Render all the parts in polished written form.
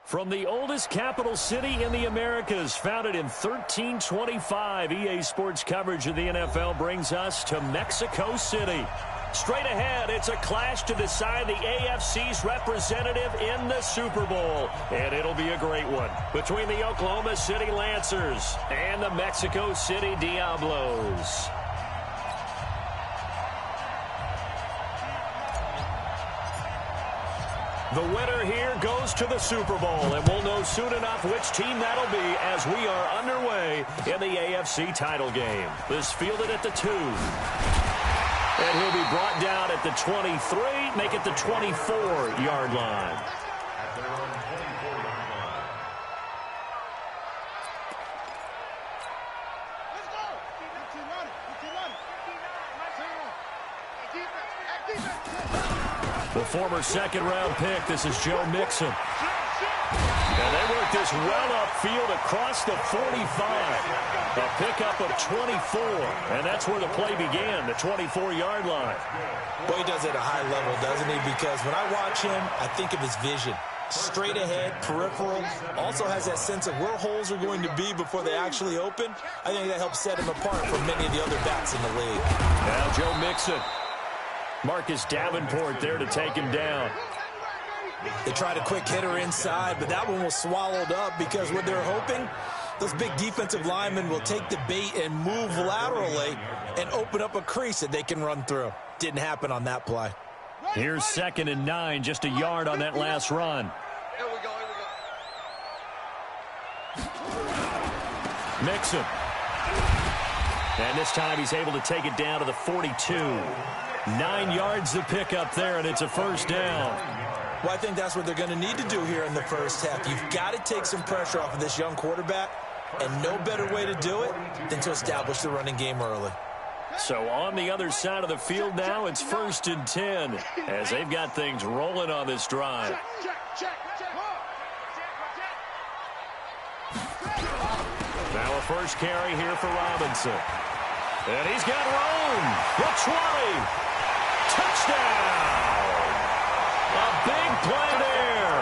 From the oldest capital city in the Americas, founded in 1325, EA Sports coverage of the NFL brings us to Mexico City. Straight ahead, it's a clash to decide the AFC's representative in the Super Bowl. And it'll be a great one between the Oklahoma City Lancers and the Mexico City Diablos. The winner here goes to the Super Bowl, and we'll know soon enough which team that'll be as we are underway in the AFC title game. This fielded at the 2. And he'll be brought down at the 23, make it the 24-yard line. The former second-round pick, this is Joe Mixon. And they work this well upfield across the 45. A pickup of 24, and that's where the play began, the 24-yard line. Boy, he does it at a high level, doesn't he? Because when I watch him, I think of his vision. Straight ahead, peripheral, also has that sense of where holes are going to be before they actually open. I think that helps set him apart from many of the other backs in the league. Now Joe Mixon. Marcus Davenport there to take him down. They tried a quick hitter inside, but that one was swallowed up because what they're hoping, those big defensive linemen will take the bait and move laterally and open up a crease that they can run through. Didn't happen on that play. Here's 2nd and 9, just a yard on that last run. Here we go. Mixon. And this time he's able to take it down to the 42. 9 yards to pick up there, and it's a first down. Well, I think that's what they're going to need to do here in the first half. You've got to take some pressure off of this young quarterback, and no better way to do it than to establish the running game early. So on the other side of the field now, it's 1st and 10 as they've got things rolling on this drive. Now a first carry here for Robinson. And he's got room. The 20. Touchdown. A big play there.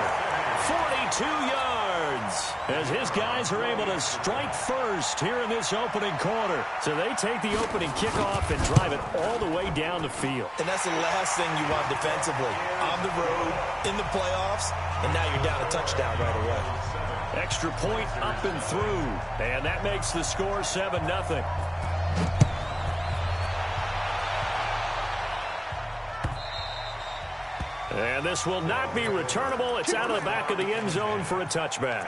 42 yards. As his guys are able to strike first here in this opening quarter. So they take the opening kickoff and drive it all the way down the field. And that's the last thing you want defensively. On the road, in the playoffs, and now you're down a touchdown right away. Extra point up and through. And that makes the score 7-0. And this will not be returnable. It's out of the back of the end zone for a touchback.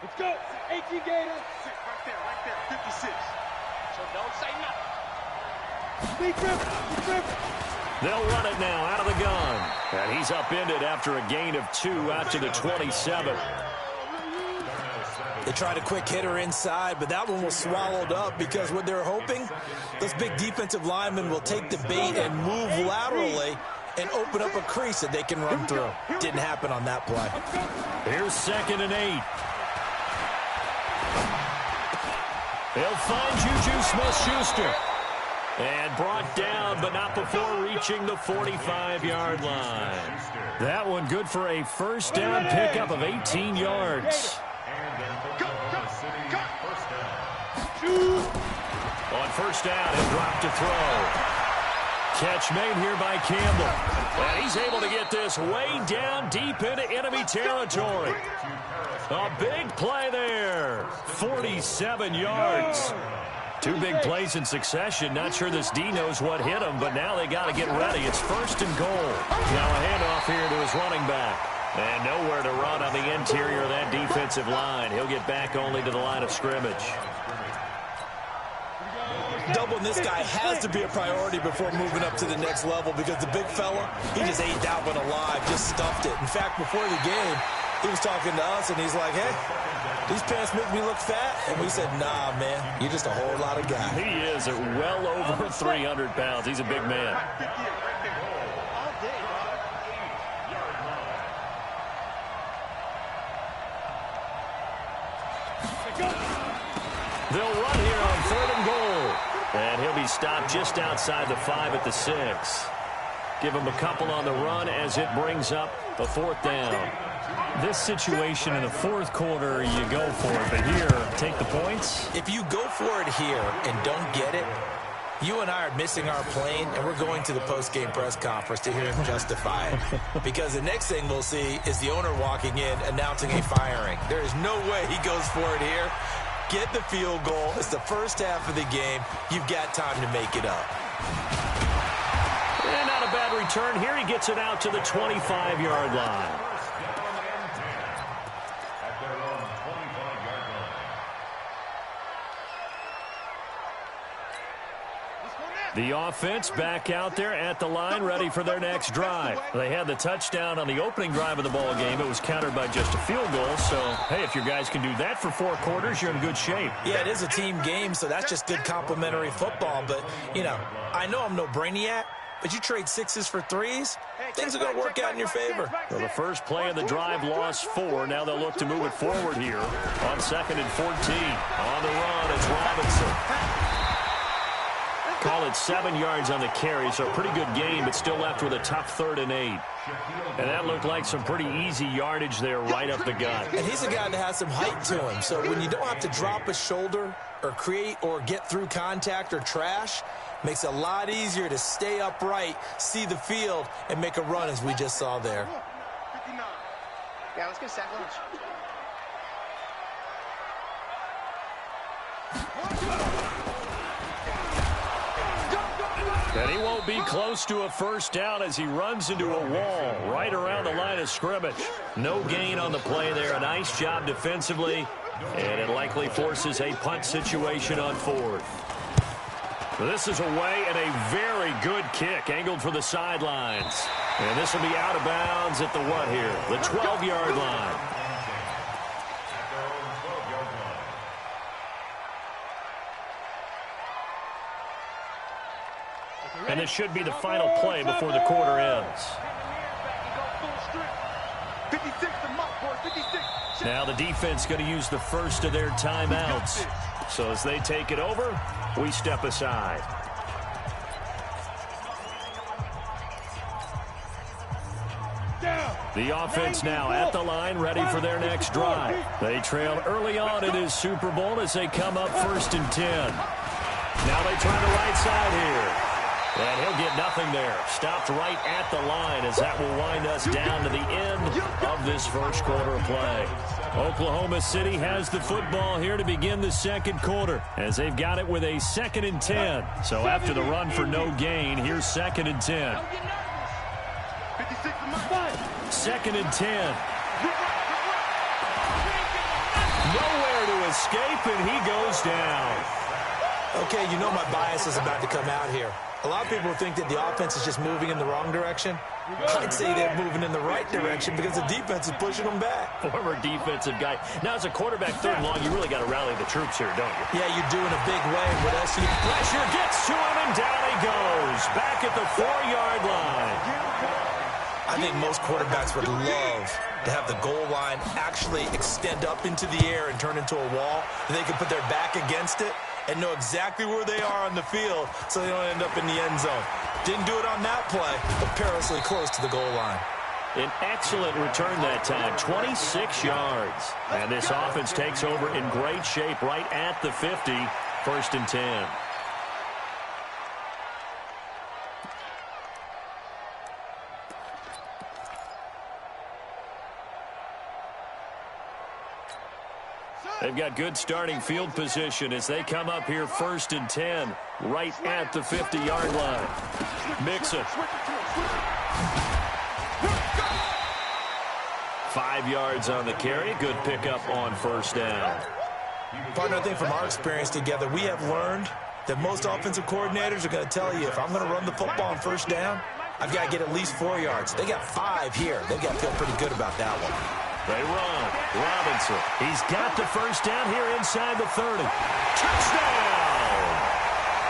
Let's go. 18 Gators. Right there. 56. So don't say nothing. They'll run it now out of the gun. And he's upended after a gain of 2 out to the 27. They tried a quick hitter inside, but that one was swallowed up because what they're hoping, those big defensive linemen will take the bait and move laterally and open up a crease that they can run through. Didn't happen on that play. Here's 2nd and 8. They'll find Juju Smith-Schuster. And brought down, but not before reaching the 45-yard line. That one good for a first down pickup of 18 yards. On first down, he'll drop to throw. Catch made here by Campbell. And he's able to get this way down deep into enemy territory. A big play there. 47 yards. 2 big plays in succession. Not sure this D knows what hit him, but now they got to get ready. It's 1st and goal. Now a handoff here to his running back. And nowhere to run on the interior of that defensive line. He'll get back only to the line of scrimmage. Doubling this guy has to be a priority before moving up to the next level because the big fella, he just ate that one alive, just stuffed it. In fact, before the game, he was talking to us, and he's like, hey, these pants make me look fat. And we said, nah, man, you're just a whole lot of guy. He is at well over 300 pounds. He's a big man. They'll run here on 3rd and goal. And he'll be stopped just outside the 5 at the 6. Give him a couple on the run as it brings up the 4th down. This situation in the 4th quarter, you go for it. But here, take the points. If you go for it here and don't get it, you and I are missing our plane, and we're going to the post-game press conference to hear him justify it. Because the next thing we'll see is the owner walking in announcing a firing. There is no way he goes for it here. Get the field goal. It's the first half of the game. You've got time to make it up. And not a bad return here. He gets it out to the 25-yard line. The offense back out there at the line, ready for their next drive. They had the touchdown on the opening drive of the ball game. It was countered by just a field goal. So, hey, if your guys can do that for 4 quarters, you're in good shape. Yeah, it is a team game, so that's just good complimentary football. But, you know, I know I'm no brainiac, but you trade 6s for 3s, things are going to work out in your favor. Well, the first play of the drive lost 4. Now they'll look to move it forward here on 2nd and 14. On the run, it's Robinson. Call it 7 yards on the carry, so a pretty good game, but still left with a tough 3rd and 8. And that looked like some pretty easy yardage there right up the gut. And he's a guy that has some height to him, so when you don't have to drop a shoulder or create or get through contact or trash, makes it a lot easier to stay upright, see the field, and make a run as we just saw there. 59. Yeah, let's get sack lunch. And he won't be close to a first down as he runs into a wall right around the line of scrimmage. No gain on the play there. A nice job defensively, and it likely forces a punt situation on 4th. This is away and a very good kick angled for the sidelines. And this will be out of bounds at the what here? The 12-yard line. And this should be the final play before the quarter ends. Now the defense going to use the first of their timeouts. So as they take it over, we step aside. The offense now at the line, ready for their next drive. They trail early on in this Super Bowl as they come up 1st and 10. Now they turn the right side here. And he'll get nothing there. Stopped right at the line as that will wind us down to the end of this first quarter of play. Oklahoma City has the football here to begin the 2nd quarter as they've got it with a 2nd and 10. So after the run for no gain, here's 2nd and 10. 2nd and 10. Nowhere to escape, and he goes down. Okay, you know my bias is about to come out here. A lot of people think that the offense is just moving in the wrong direction. I'd say they're moving in the right direction because the defense is pushing them back. Former defensive guy. Now, as a quarterback 3rd and long, you really got to rally the troops here, don't you? Yeah, you do in a big way. But SU pressure gets to him, and down he goes. Back at the 4-yard line. I think most quarterbacks would love to have the goal line actually extend up into the air and turn into a wall. And they can put their back against it and know exactly where they are on the field so they don't end up in the end zone. Didn't do it on that play, but perilously close to the goal line. An excellent return that time, 26 yards. And this offense takes over in great shape right at the 50, 1st and 10. They've got good starting field position as they come up here 1st and 10, right at the 50-yard line. Mixon. 5 yards on the carry. Good pickup on 1st down. Partner, I think from our experience together, we have learned that most offensive coordinators are going to tell you, if I'm going to run the football on 1st down, I've got to get at least 4 yards. They got 5 here. They've got to feel pretty good about that one. They run. Robinson. He's got the 1st down here inside the 30. Touchdown!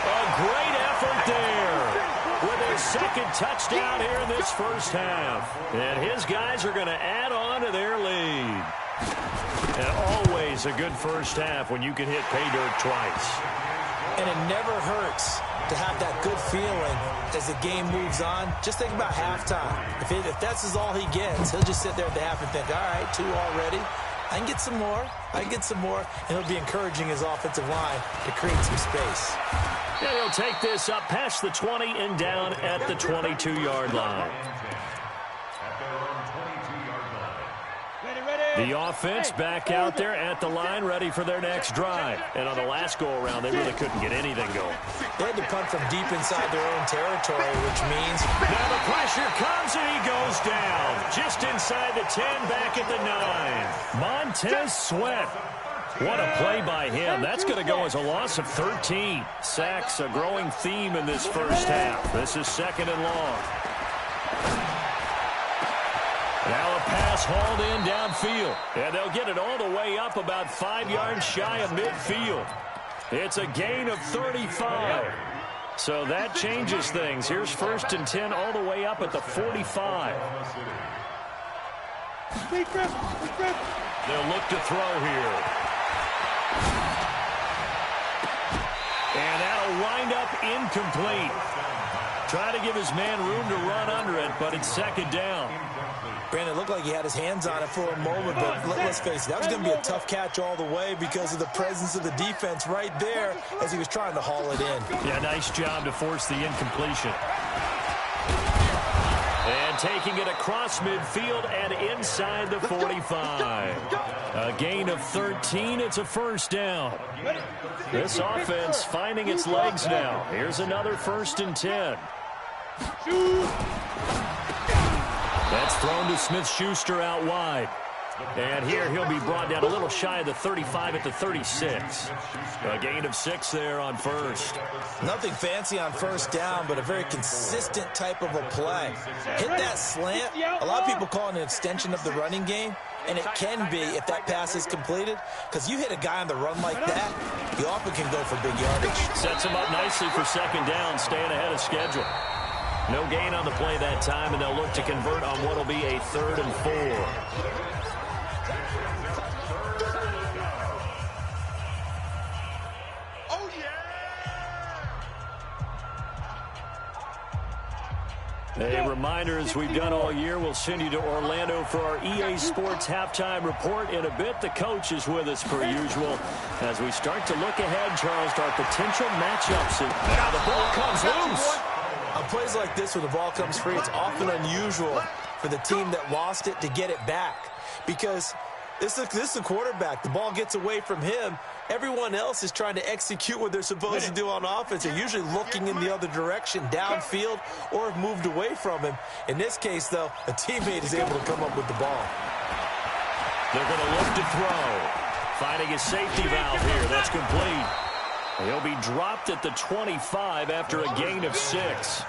A great effort there with his 2nd touchdown here in this 1st half. And his guys are going to add on to their lead. And always a good 1st half when you can hit pay dirt twice. And it never hurts to have that good feeling as the game moves on. Just think about halftime. If that's all he gets, he'll just sit there at the half and think, all right, 2 already. I can get some more. I can get some more. And he'll be encouraging his offensive line to create some space. And he'll take this up past the 20 and down at the 22-yard line. The offense back out there at the line, ready for their next drive. And on the last go-around, they really couldn't get anything going. They had to punt from deep inside their own territory, which means... Now the pressure comes, and he goes down. Just inside the 10, back at the 9. Montez Sweat. What a play by him. That's going to go as a loss of 13. Sacks, a growing theme in this first half. This is 2nd and long. Now a pass hauled in downfield. And they'll get it all the way up about 5 yards shy of midfield. It's a gain of 35. So that changes things. Here's 1st and 10 all the way up at the 45. They'll look to throw here. And that'll wind up incomplete. Try to give his man room to run under it, but it's 2nd down. Brandon, it looked like he had his hands on it for a moment, but let's face it, that was going to be a tough catch all the way because of the presence of the defense right there as he was trying to haul it in. Yeah, nice job to force the incompletion. And taking it across midfield and inside the 45. A gain of 13. It's a 1st down. This offense finding its legs now. Here's another 1st and 10. That's thrown to Smith-Schuster out wide. And here he'll be brought down a little shy of the 35 at the 36. A gain of 6 there on 1st. Nothing fancy on 1st down, but a very consistent type of a play. Hit that slant. A lot of people call it an extension of the running game, and it can be if that pass is completed, because you hit a guy on the run like that, you often can go for big yardage. Sets him up nicely for 2nd down, staying ahead of schedule. No gain on the play that time, and they'll look to convert on what will be a 3rd and 4. A reminder, as we've done all year, we'll send you to Orlando for our EA Sports halftime report. In a bit, the coach is with us per usual as we start to look ahead, Charles, to our potential matchups. And now the ball comes loose. On plays like this, when the ball comes free, it's often unusual for the team that lost it to get it back. Because this is the quarterback. The ball gets away from him. Everyone else is trying to execute what they're supposed to do on offense. They're usually looking in the other direction, downfield, or have moved away from him. In this case, though, a teammate is able to come up with the ball. They're going to look to throw. Finding a safety valve here. That's complete. He'll be dropped at the 25 after a gain of 6.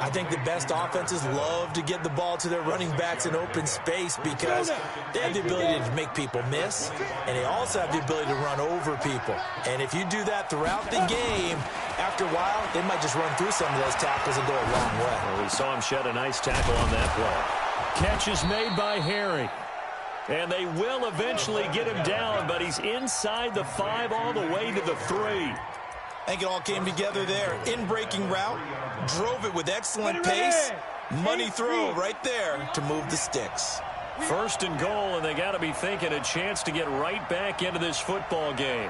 I think the best offenses love to get the ball to their running backs in open space because they have the ability to make people miss, and they also have the ability to run over people. And if you do that throughout the game, after a while, they might just run through some of those tackles and go a long way. Well, we saw him shed a nice tackle on that play. Catch is made by Harry. And they will eventually get him down, but he's inside the 5 all the way to the 3. I think it all came together there. In-breaking route, drove it with excellent pace. Money throw right there to move the sticks. 1st and goal, and they got to be thinking a chance to get right back into this football game.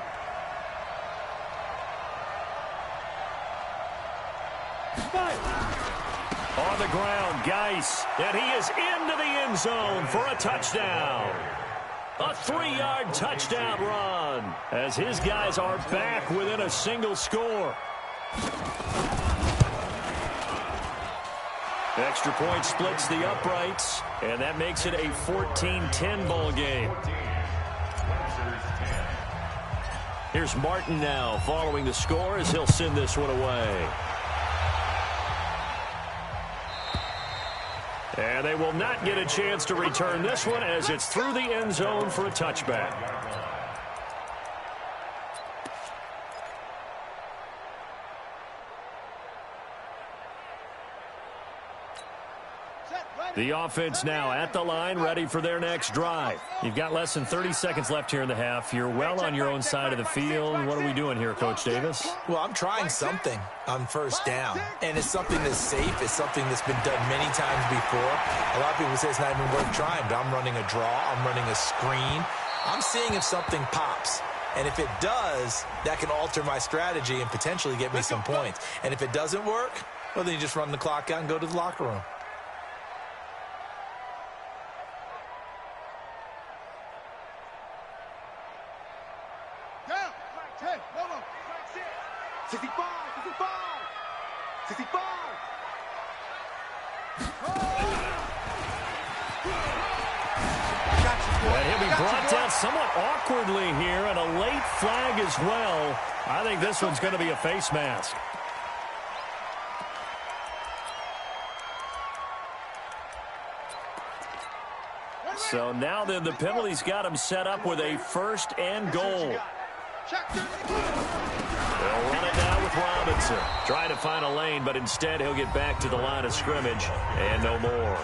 On the ground, Geis, and he is into the end zone for a touchdown. A 3-yard touchdown run as his guys are back within a single score. Extra point splits the uprights, and that makes it a 14-10 ball game. Here's Martin now following the score as he'll send this one away. And they will not get a chance to return this one as it's through the end zone for a touchback. Set, right. The offense now at the line, ready for their next drive. You've got less than 30 seconds left here in the half. You're well on your own side of the field. What are we doing here, Coach Davis? Well, I'm trying something on first down, and it's something that's safe. It's something that's been done many times before. A lot of people say it's not even worth trying, but I'm running a draw. I'm running a screen. I'm seeing if something pops. And if it does, that can alter my strategy and potentially get me some points. And if it doesn't work, well, then you just run the clock out and go to the locker room. Down. 10. 65. 65. 65. And he'll be brought down somewhat awkwardly here, and a late flag as well. I think this one's going to be a face mask. So now then, the penalty's got him set up with a first and goal. They'll run it now with Robinson. Trying to find a lane, but instead he'll get back to the line of scrimmage and no more.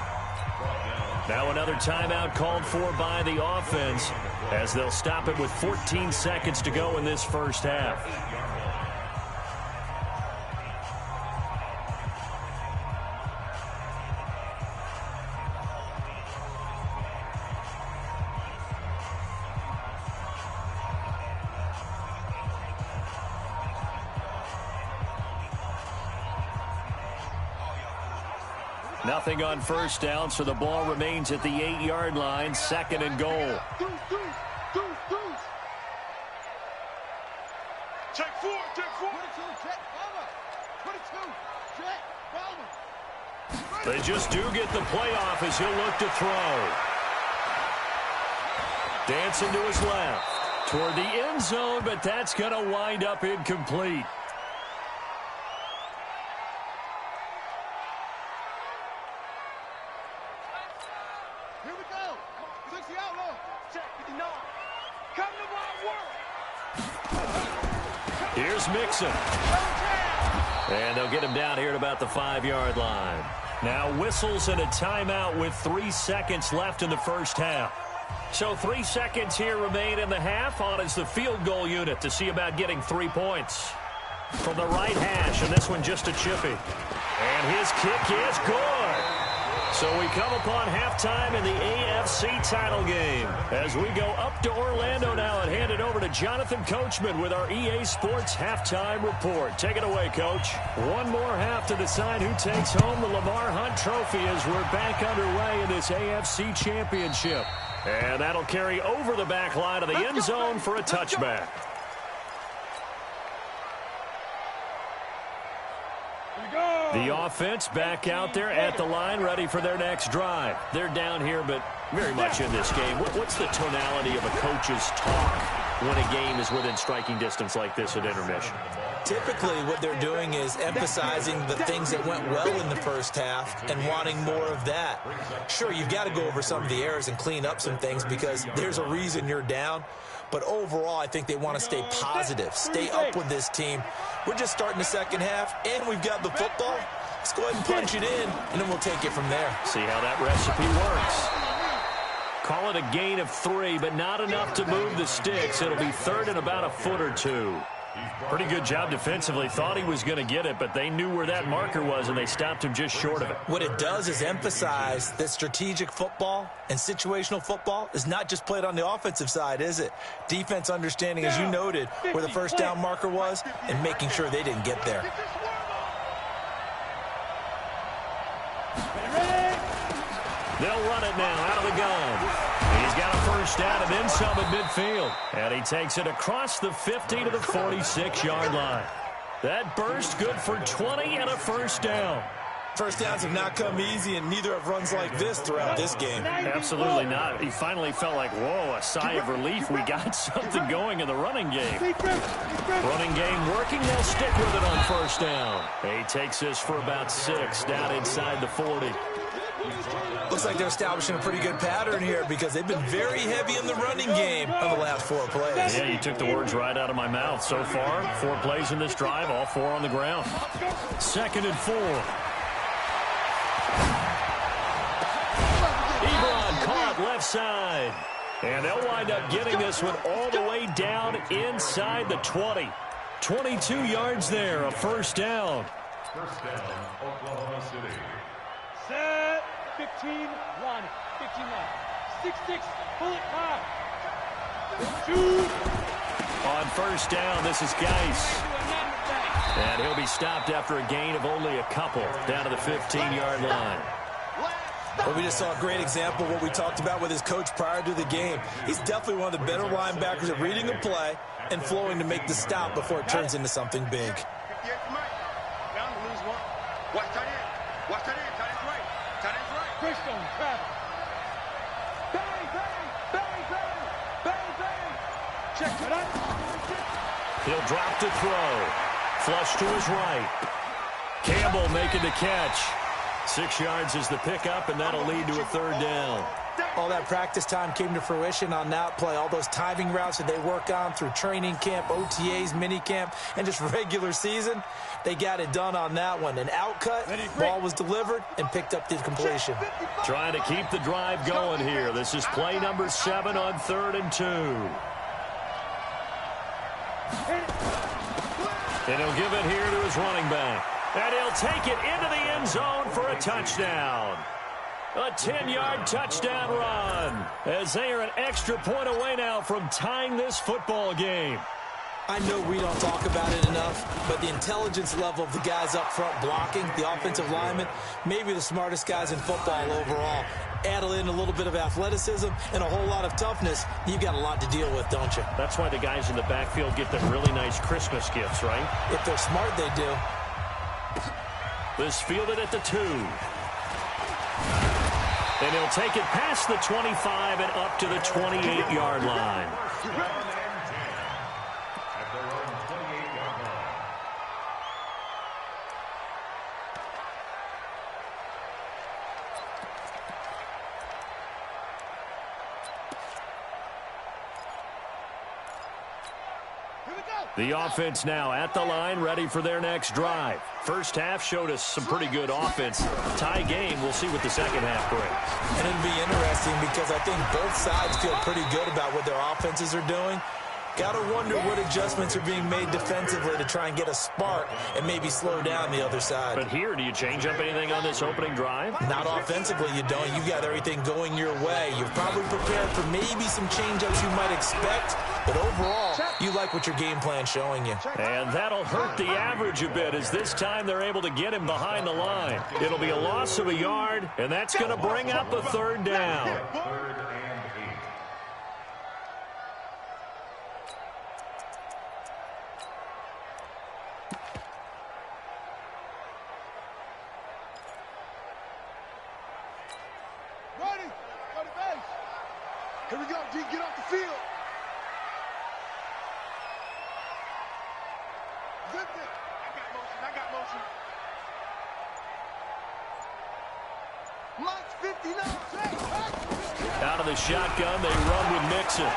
Now another timeout called for by the offense as they'll stop it with 14 seconds to go in this first half. Nothing on first down, so the ball remains at the 8-yard line, second and goal. Check 4, check 4. 22, check, 22, check, They just do get the playoff as he'll look to throw. Dancing to his left toward the end zone, but that's going to wind up incomplete. Here we go. 60 outlaw. Check 59. Come to my work. Here's Mixon. And they'll get him down here at about the 5-yard line. Now whistles and a timeout with 3 seconds left in the first half. So 3 seconds here remain in the half. On is the field goal unit to see about getting 3 points. From the right hash, and this one just a chippy. And his kick is good. So we come upon halftime in the AFC title game as we go up to Orlando now and hand it over to Jonathan Coachman with our EA Sports halftime report. Take it away, Coach. One more half to decide who takes home the Lamar Hunt Trophy as we're back underway in this AFC Championship. And that'll carry over the back line of the end zone for a touchback. The offense back out there at the line, ready for their next drive. They're down here, but very much in this game. What's the tonality of a coach's talk when a game is within striking distance like this at intermission? Typically, what they're doing is emphasizing the things that went well in the first half and wanting more of that. Sure, you've got to go over some of the errors and clean up some things because there's a reason you're down. But overall, I think they want to stay positive, stay up with this team. We're just starting the second half, and we've got the football. Let's go ahead and punch it in, and then we'll take it from there. See how that recipe works. Call it a gain of 3, but not enough to move the sticks. It'll be third and about a foot or two. Pretty good job defensively. Thought he was going to get it, but they knew where that marker was, and they stopped him just short of it. What it does is emphasize that strategic football and situational football is not just played on the offensive side, is it? Defense understanding, as you noted, where the first down marker was and making sure they didn't get there. They'll run it now out of the gun. He's got a first down and then some at midfield. And he takes it across the 50 to the 46-yard line. That burst good for 20 and a first down. First downs have not come easy, and neither have runs like this throughout this game. Absolutely not. He finally felt like, whoa, a sigh of relief. We got something going in the running game. Running game working. They'll stick with it on first down. He takes this for about 6 down inside the 40. Looks like they're establishing a pretty good pattern here because they've been very heavy in the running game on the last 4 plays. Yeah, you took the words right out of my mouth. So far, 4 plays in this drive, all 4 on the ground. 2nd and 4. side. And they'll wind up getting this one all the way down inside the 20. 22 yards there, a first down. First down, Oklahoma City. Set. 15-1. 15-1. 6-6. Pull it high. Shoot. On first down, this is Geis. And he'll be stopped after a gain of only a couple down to the 15-yard line. Well, we just saw a great example of what we talked about with his coach prior to the game. He's definitely one of the better linebackers at reading a play and flowing to make the stop before it turns into something big. He'll drop to throw. Flush to his right. Campbell making the catch. 6 yards is the pickup, and that'll lead to a third down. All that practice time came to fruition on that play. All those timing routes that they work on through training camp, OTAs, minicamp, and just regular season, they got it done on that one. An outcut, ball was delivered, and picked up the completion. Trying to keep the drive going here. This is play number 7 on 3rd and 2. And he'll give it here to his running back. And he'll take it into the end zone for a touchdown. A 10-yard touchdown run as they are an extra point away now from tying this football game. I know we don't talk about it enough, but the intelligence level of the guys up front blocking, the offensive linemen, maybe the smartest guys in football overall. Add in a little bit of athleticism and a whole lot of toughness, you've got a lot to deal with, don't you? That's why the guys in the backfield get them really nice Christmas gifts, right? If they're smart, they do. This fielded at the 2. And he'll take it past the 25 and up to the 28-yard line. The offense now at the line, ready for their next drive. First half showed us some pretty good offense. Tie game, we'll see what the second half brings. And it'll be interesting because I think both sides feel pretty good about what their offenses are doing. Got to wonder what adjustments are being made defensively to try and get a spark and maybe slow down the other side. But here, do you change up anything on this opening drive? Not offensively, you don't. You've got everything going your way. You've probably prepared for maybe some change-ups you might expect, but overall, you like what your game plan's showing you. And that'll hurt the average a bit as this time they're able to get him behind the line. It'll be a loss of a yard, and that's going to bring up a third down. Here we go, D, get off the field. Zip it. I got motion. Max 59. Out of the shotgun, they run with Mixon.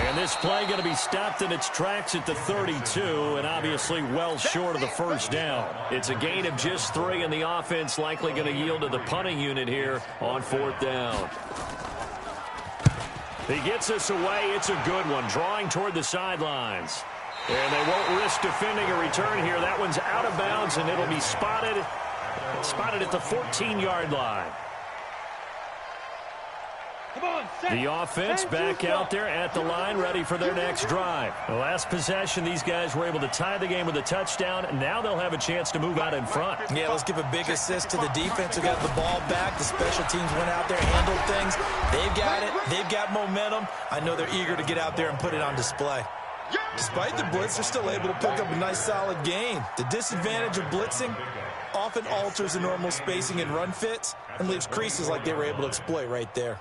And this play going to be stopped in its tracks at the 32, and obviously well short of the first down. It's a gain of just 3, and the offense likely going to yield to the punting unit here on 4th down. He gets this away. It's a good one, drawing toward the sidelines. And they won't risk defending a return here. That one's out of bounds, and it'll be spotted at the 14-yard line. The offense back out there at the line, ready for their next drive. The last possession, these guys were able to tie the game with a touchdown, and now they'll have a chance to move out in front. Yeah, let's give a big assist to the defense who got the ball back. The special teams went out there, handled things. They've got it. They've got momentum. I know they're eager to get out there and put it on display. Despite the blitz, they're still able to pick up a nice, solid gain. The disadvantage of blitzing often alters the normal spacing and run fits and leaves creases like they were able to exploit right there.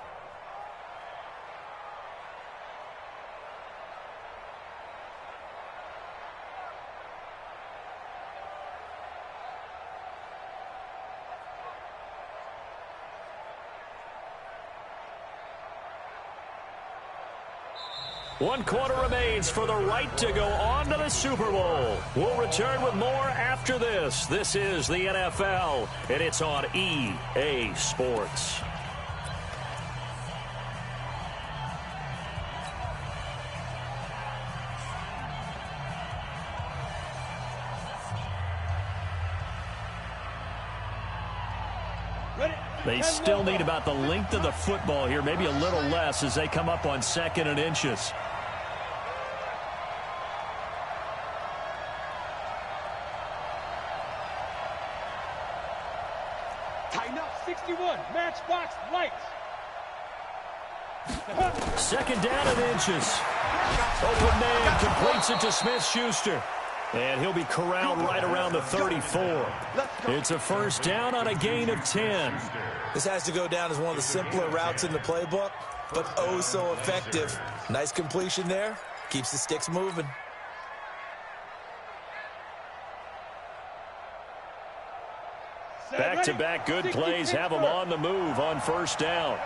One quarter remains for the right to go on to the Super Bowl. We'll return with more after this. This is the NFL, and it's on EA Sports. They still need about the length of the football here, maybe a little less as they come up on 2nd and inches. Tighten up, 61, matchbox lights. 2nd down and inches. Open man completes it to Smith-Schuster. And he'll be corralled right around the 34. It's a 1st down on a gain of 10. This has to go down as one of the simpler routes in the playbook, but oh so effective. Nice completion there. Keeps the sticks moving. Back-to-back good plays have them on the move on 1st down.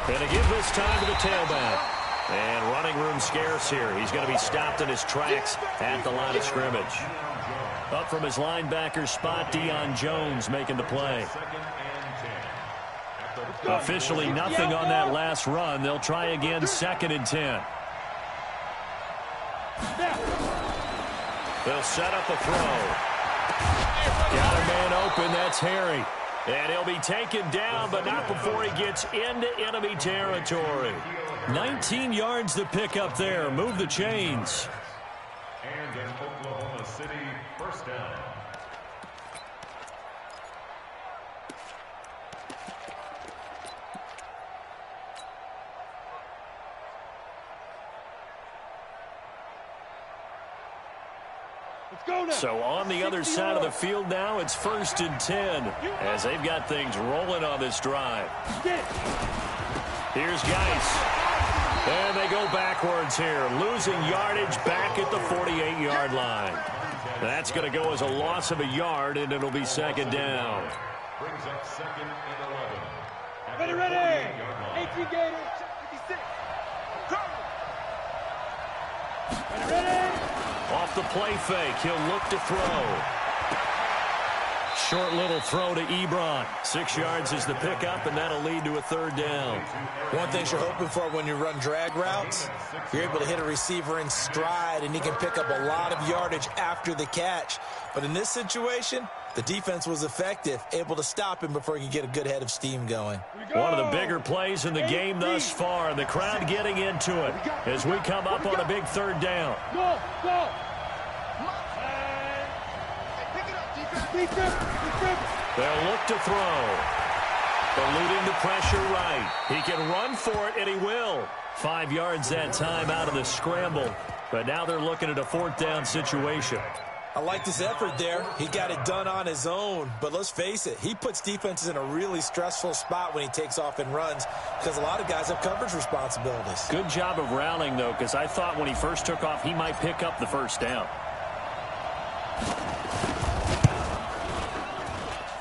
And to give this time to the tailback. And running room scarce here. He's going to be stopped in his tracks at the line of scrimmage. Up from his linebacker spot, Deion Jones making the play. Officially nothing on that last run. They'll try again, 2nd and 10. They'll set up a throw. Got a man open. That's Harry. And he'll be taken down, but not before he gets into enemy territory. 19 yards to pick up there. Move the chains. And in Oklahoma City, 1st down. So on the other side of the field now, it's 1st and 10 as they've got things rolling on this drive. Here's Geis. And they go backwards here, losing yardage back at the 48-yard line. That's going to go as a loss of a yard, and it'll be 2nd down. Brings up 2nd and 11. Ready. 18 Gators, 56. Ready. Off the play fake, he'll look to throw. Short little throw to Ebron. 6 yards is the pickup, and that'll lead to a 3rd down. One thing you're hoping for when you run drag routes, you're able to hit a receiver in stride, and he can pick up a lot of yardage after the catch. But in this situation, the defense was effective, able to stop him before he could get a good head of steam going. One of the bigger plays in the game thus far, and the crowd getting into it as we come up on a big 3rd down. Go. They'll look to throw. Eluding the pressure right. He can run for it, and he will. 5 yards that time out of the scramble. But now they're looking at a 4th down situation. I like this effort there. He got it done on his own. But let's face it, he puts defenses in a really stressful spot when he takes off and runs because a lot of guys have coverage responsibilities. Good job of routing, though, because I thought when he first took off, he might pick up the 1st down.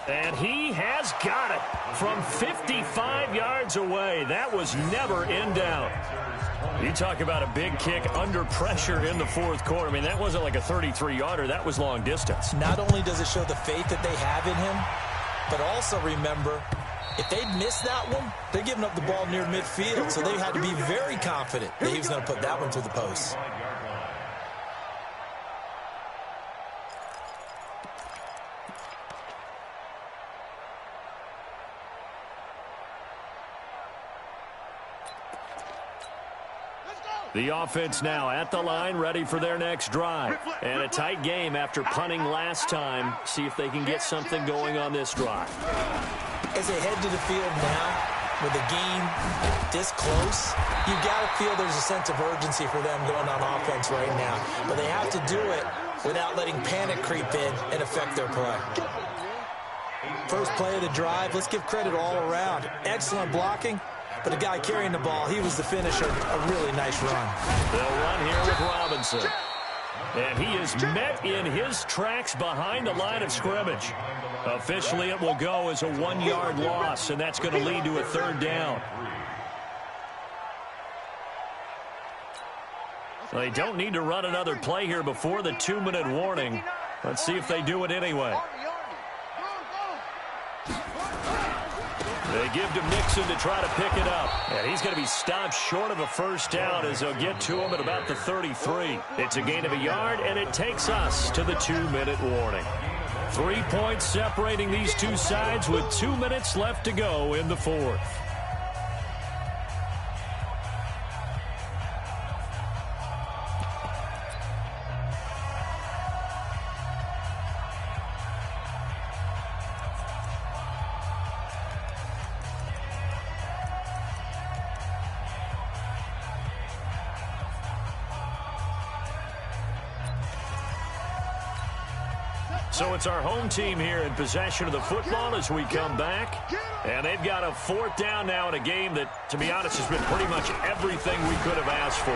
And he has got it from 55 yards away. That was never in doubt. You talk about a big kick under pressure in the 4th quarter. I mean, that wasn't like a 33-yarder. That was long distance. Not only does it show the faith that they have in him, but also remember, if they'd missed that one, they're giving up the ball near midfield. So they had to be very confident that he was going to put that one through the post. The offense now at the line, ready for their next drive. And a tight game after punting last time. See if they can get something going on this drive. As they head to the field now, with the game this close, you've got to feel there's a sense of urgency for them going on offense right now. But they have to do it without letting panic creep in and affect their play. First play of the drive, let's give credit all around. Excellent blocking. But the guy carrying the ball, he was the finisher. A really nice run. They'll run here with Robinson. And he is met in his tracks behind the line of scrimmage. Officially, it will go as a 1-yard loss, and that's going to lead to a 3rd down. Well, they don't need to run another play here before the 2-minute warning. Let's see if they do it anyway. They give to Mixon to try to pick it up. And he's going to be stopped short of a first down as they'll get to him at about the 33. It's a gain of a yard, and it takes us to the 2-minute warning. 3 points separating these two sides with 2 minutes left to go in the fourth. So it's our home team here in possession of the football as we come back. And they've got a fourth down now in a game that, to be honest, has been pretty much everything we could have asked for.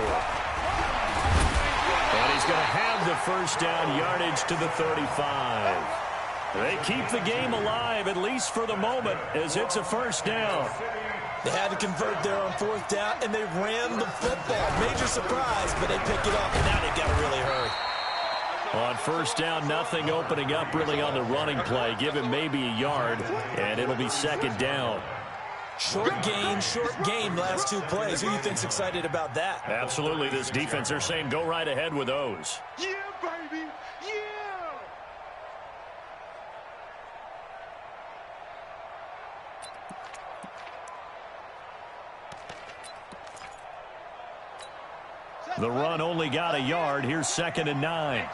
And he's going to have the first down, yardage to the 35. They keep the game alive, at least for the moment, as it's a first down. They had to convert there on fourth down, and they ran the football. Major surprise, but they pick it up, and now they've got to really hurry. On first down, nothing opening up really on the running play. Give him maybe a yard, and it'll be second down. Short game, last 2 plays. Who do you think's excited about that? Absolutely. This defense, they're saying go right ahead with those. Yeah, baby. Yeah. The run only got a yard. Here's 2nd and 9.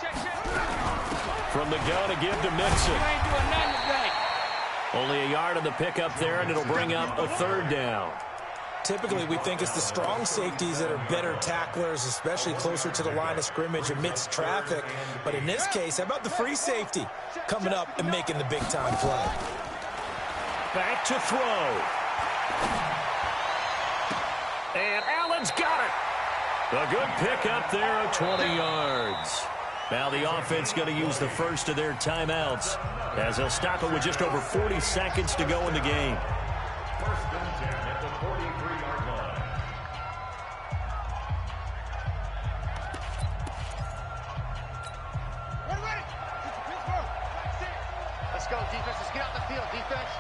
From the gun to give to Mixon. Only a yard on the pickup there, and it'll bring up a 3rd down. Typically, we think it's the strong safeties that are better tacklers, especially closer to the line of scrimmage amidst traffic. But in this case, how about the free safety coming up and making the big-time play? Back to throw. And Allen's got it. A good pickup there of 20 yards. Now the offense going to use the first of their timeouts as they'll stop it with just over 40 seconds to go in the game. First and 10 at the 43-yard line. Ready. Let's go, defense. Let's get out the field, defense.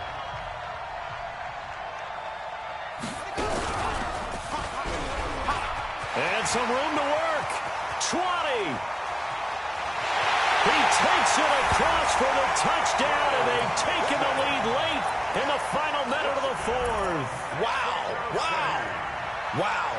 And some room to work. 20. He takes it across for the touchdown, and they've taken the lead late in the final minute of the fourth. Wow.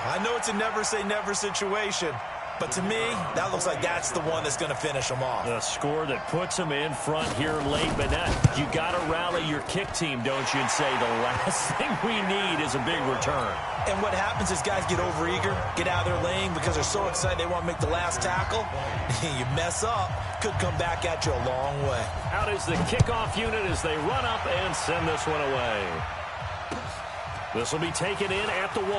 I know it's a never-say-never situation, but to me, that looks like that's the one that's going to finish them off. The score that puts them in front here late, but now you got to rally your kick team, don't you, and say the last thing we need is a big return. And what happens is guys get overeager, get out of their lane because they're so excited they want to make the last tackle. You mess up, could come back at you a long way. Out is the kickoff unit as they run up and send this one away. This will be taken in at the 1.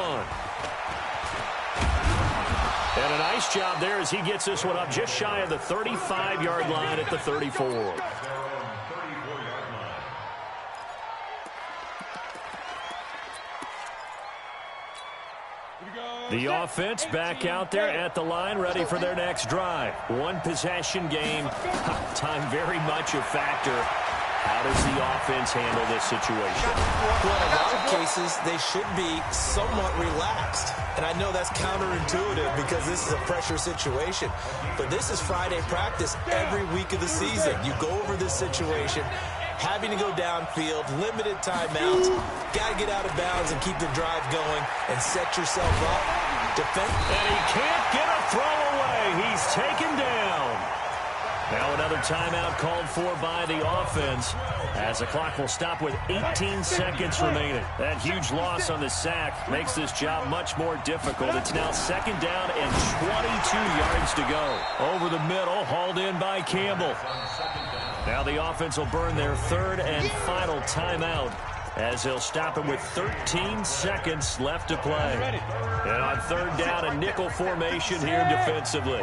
And a nice job there as he gets this one up just shy of the 35-yard line at the 34. The offense back out there at the line, ready for their next drive. One possession game. Time very much a factor. How does the offense handle this situation? Well, in a lot of cases, they should be somewhat relaxed. And I know that's counterintuitive because this is a pressure situation. But this is Friday practice every week of the season. You go over this situation, having to go downfield, limited timeouts, got to get out of bounds and keep the drive going and set yourself up. And he can't get a throw away. He's taken down. Now another timeout called for by the offense as the clock will stop with 18 seconds remaining. That huge loss on the sack makes this job much more difficult. It's now 2nd down and 22 yards to go. Over the middle, hauled in by Campbell. Now the offense will burn their 3rd and final timeout as they'll stop it with 13 seconds left to play. And on 3rd down, a nickel formation here defensively.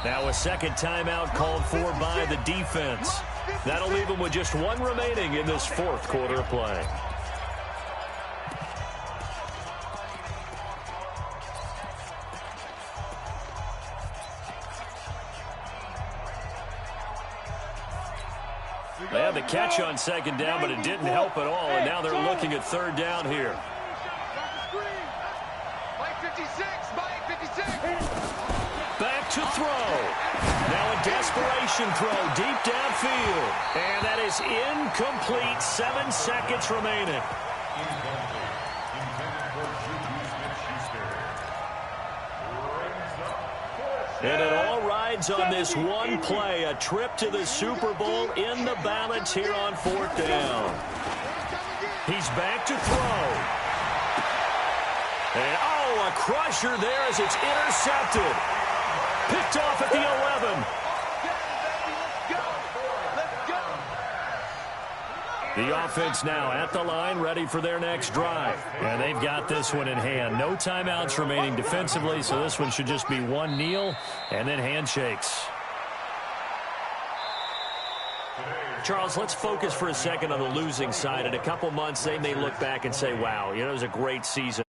Now a 2nd timeout called for by the defense. That'll leave them with just 1 remaining in this 4th quarter of play. They had the catch on second down, but it didn't help at all, and now they're looking at third down here. Back to throw. Now a desperation throw deep downfield. And that is incomplete. 7 seconds remaining. And it all rides on this one play. A trip to the Super Bowl in the balance here on fourth down. He's back to throw. And, a crusher there as it's intercepted. Picked off at the 11. The offense now at the line, ready for their next drive. And they've got this one in hand. No timeouts remaining defensively, so this one should just be one kneel and then handshakes. Charles, let's focus for a second on the losing side. In a couple months, they may look back and say, wow, it was a great season.